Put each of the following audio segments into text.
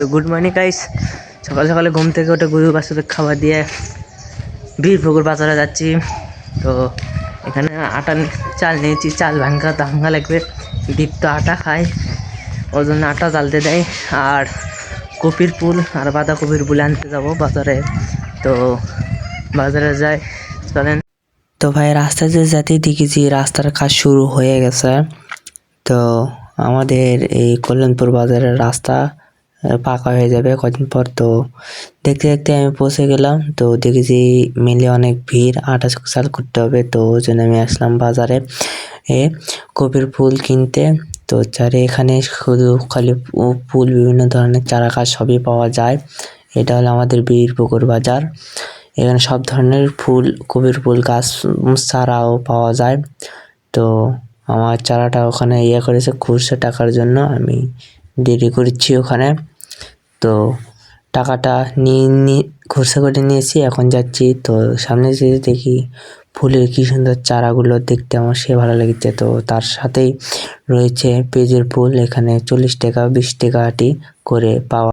তো good morning guys. সকাল সকালে ঘুম থেকে উঠে গরু বাছুরের খাবার দিয়ে বীরপুকুর বাজারে যাচ্ছি। তো এখানে চাল নিয়েছি, চাল ভাঙা লাগবে। দীপ্ত আটা খায়, ওই জন্য আটা জ্বালতে দেয়। আর কপির ফুল আর বাঁধাকপির ফুল আনতে যাবো বাজারে। তো বাজারে যাই, চলেন। তো ভাই রাস্তাতে যেতেই দেখেছি রাস্তার কাজ শুরু হয়ে গেছে। তো আমাদের এই কল্যাণপুর বাজারের রাস্তা পাকা হয়ে যাবে কদিন পর। তো দেখতে দেখতে আমি পৌঁছে গেলাম। তো দেখেছি মেলে অনেক ভিড়, আটা চাল করতে হবে। তো ওই জন্য আমি আসলাম বাজারে কপির ফুল কিনতে। তো এখানে শুধু খালি ফুল, বিভিন্ন ধরনের চারা গাছ সবই পাওয়া যায়। এটা হলো আমাদের বীরপুকুর বাজার। এখানে সব ধরনের ফুল, কপির ফুল গাছ চারাও পাওয়া যায়। তো আমার চারাটা ওখানে করেছে খুচরো টাকার জন্য, আমি দেরি করছি ওখানে। তো টাকাটা নিয়ে খুচরো করে নিয়েছি, এখন যাচ্ছি। তো সামনে যেতে দেখি ফুলের কি সুন্দর চারাগুলো দেখতে আমার ভালো লেগেছে। তো তার সাথেই রয়েছে পেঁয়াজের ফুল, এখানে 40 টাকা 20 টাকা আটি করে পাওয়া।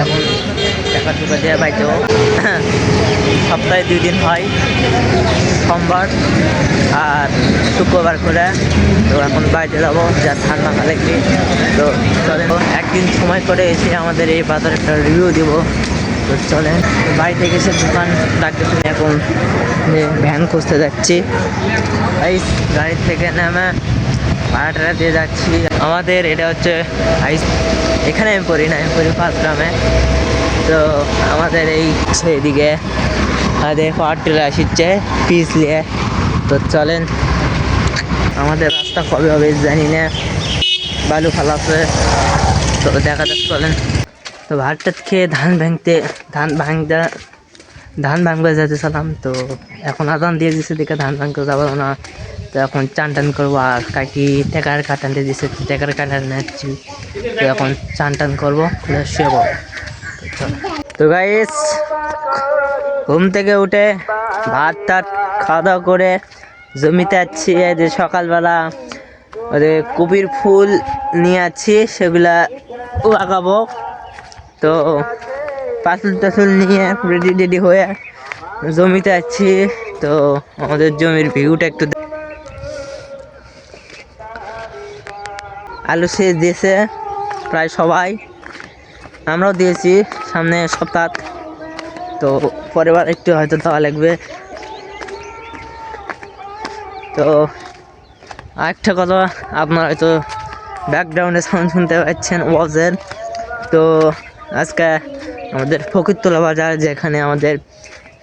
এখন টাকা টুকা দিয়ে বাইতে সপ্তাহে 2 দিন হয়, সোমবার আর শুক্রবার করে। তো এখন বাইরে যাবো, যা ঠান্ডা লাগবে। তো চলেন একদিন সময় করে এসে আমাদের এই বাজারে একটা রিভিউ দিব। তো চলেন, বাড়িতে গেছে দোকান ডাকতেছে। এখন ভ্যান খুঁজতে যাচ্ছি। গাড়ি থেকে নেমে ভাড়াটা দিয়ে যাচ্ছি। আমাদের এটা হচ্ছে এখানে আমি পড়ি না, আমি পড়ি 5 গ্রামে। তো আমাদের এই সেইদিকে দেখো আটলে আসছে পিস নিয়ে। তো চলেন, আমাদের রাস্তা কবে হবে জানি না, বালু ফালাচ্ছে। তো দেখা যাক, চলেন। তো ভাতটা খেয়ে ধান ভাঙবে যেতেছিলাম। তো এখন আদান দিয়ে দিচ্ছে, দেখে ধান ভাঙতে যাবো না। তো এখন চান টান করবো। আর কাকি টেকার কাটানতে দিচ্ছে, টেকার কাটান নিচ্ছি। তো এখন চান টান করবো, শুয়েবো। তো গাইস, ঘুম থেকে উঠে ভাত টাত খাওয়া দাওয়া করে জমিতে যাচ্ছি। এই যে সকালবেলা ওদের কপির ফুল নিয়ে যাচ্ছি, সেগুলা লাগাবো। তো পাঁচুল টাচুল নিয়ে রেডি হয়ে জমিতে যাচ্ছি। তো আমাদের জমির ভিউটা একটু, আলু সেচ দিয়েছে প্রায় সবাই, আমরাও দিয়েছি সামনে সপ্তাহ। তো পরের বার একটু হয়তো দেওয়া লাগবে। তো আরেকটা কথা, আপনারা হয়তো ব্যাকগ্রাউন্ডে সাউন্ড শুনতে পাচ্ছেন ওয়াজের। তো আজকে আমাদের ফকিরতলা বাজার, যেখানে আমাদের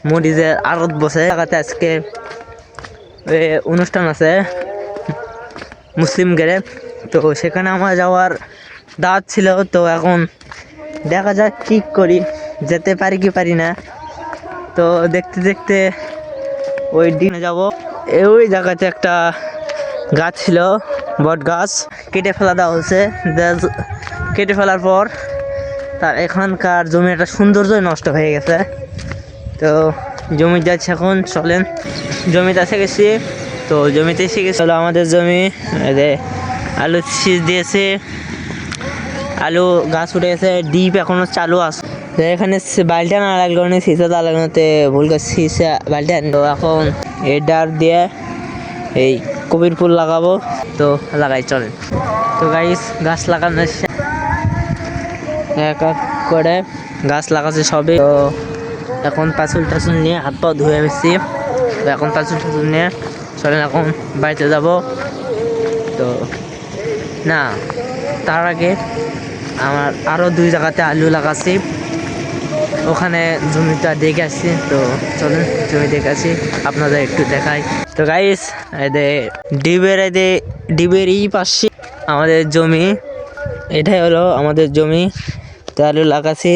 মরিচের আড়ত বসে, জায়গাতে আজকে অনুষ্ঠান আছে মুসলিম গেরে। তো সেখানে আমার যাওয়ার দাওয়াত ছিল। তো এখন দেখা যাক কি করি, যেতে পারি কি পারি না। তো দেখতে দেখতে ওই দিনে যাব। ওই জায়গাতে একটা গাছ ছিল, বট গাছ, কেটে ফেলা দেওয়া হয়েছে। কেটে ফেলার পর তার এখানকার জমিটা সৌন্দর্যই নষ্ট হয়ে গেছে। তো জমি যাচ্ছে এখন, চলেন। জমিতে এসে গেছি। তো জমিতে এসে গেছি, আমাদের জমি। আলু শীষ দিয়েছে, আলু গাছ উঠে গেছে, ডিপ এখনো চালু আছে। এখানে বালটা না লাগলো, সিসা লাগানোতে ভুল করে সিসা বালটা আনলো। এখন এডার দিয়ে এই কপির ফুল লাগাবো। তো লাগাই, চলেন। তো গাইস, গাছ লাগানো এক এক করে গাছ লাগাচ্ছে সবে। তো এখন পাঁচুল টাচুল নিয়ে হাত পা ধুয়ে এসেছি। তো এখন পাঁচুল টাচুল নিয়ে চলেন এখন বাড়িতে যাব। তো না, তার আগে আমার আরও 2 জায়গাতে আলু লাগাচ্ছি, ওখানে জমিটা দেখে আসছি। তো চলুন জমি দেখে আসি, আপনাদের একটু দেখাই। তো গাইস, ডিবের এই পাশে আমাদের জমি, এটাই হলো আমাদের জমি। তো আলু লাগাচ্ছি,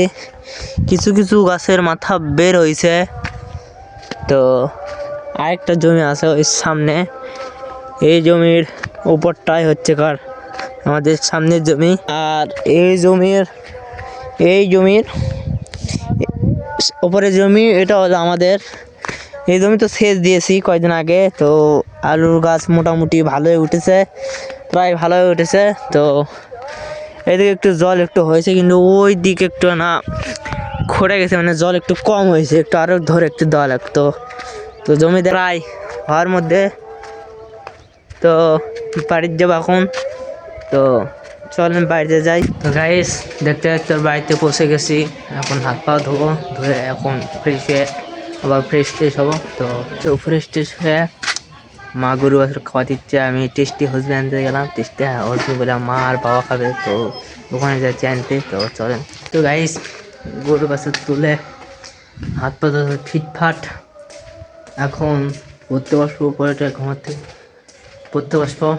কিছু কিছু গাছের মাথা বের হয়েছে। তো আরেকটা জমি আছে ওই সামনে, এই জমির উপরটাই হচ্ছে আমাদের সামনের জমি। আর এই জমির উপরে জমি, এটা হলো আমাদের। এই জমি তো সেচ দিয়েছি কয়েকদিন আগে। তো আলুর গাছ মোটামুটি ভালোই উঠেছে, প্রায় ভালোই উঠেছে। তো এদিকে একটু জল একটু হয়েছে, কিন্তু ওই দিকে একটু না খড়ে গেছে, মানে জল একটু কম হয়েছে, একটু আরও ধরে একটু দেওয়া লাগতো। তো জমিতে প্রায় হওয়ার মধ্যে, তো বাড়ির যাবো এখন। তো চলেন বাড়িতে যাই। তো গাইস দেখতে দেখতে বাড়িতে পৌঁছে গেছি। এখন হাত পা ধোবো, ধুয়ে এখন ফ্রেশ হয়ে আবার ফ্রেশ ট্রেশ হবো। তো ফ্রেশ ট্রেশ হয়ে মা গরু বাছুর খাওয়া দিচ্ছে, আমি টেস্টি হসবি আনতে গেলাম। টেস্টি হসবি বলে মা আর বাবা খাবে, তো ওখানে যাচ্ছি আনতে। তো চলেন। তো গাইস গরু বাছুর তুলে হাত পা ধরে ফিটফাট এখন পড়তে বসবো, পরে ঘুমাতে পড়তে বসবো,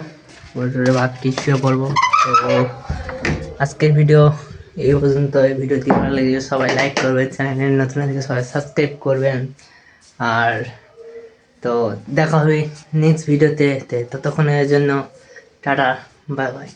পরে ভাত কি শুয়ে পড়বো। তো আজকের ভিডিও এই পর্যন্ত। এই ভিডিওটি ভালো লাগে সবাই লাইক করবেন, চ্যানেলে নতুন থেকে সবাই সাবস্ক্রাইব করবেন। আর তো দেখা হবে নেক্সট ভিডিওতে, ততক্ষণের জন্য টাটা, বাই বাই।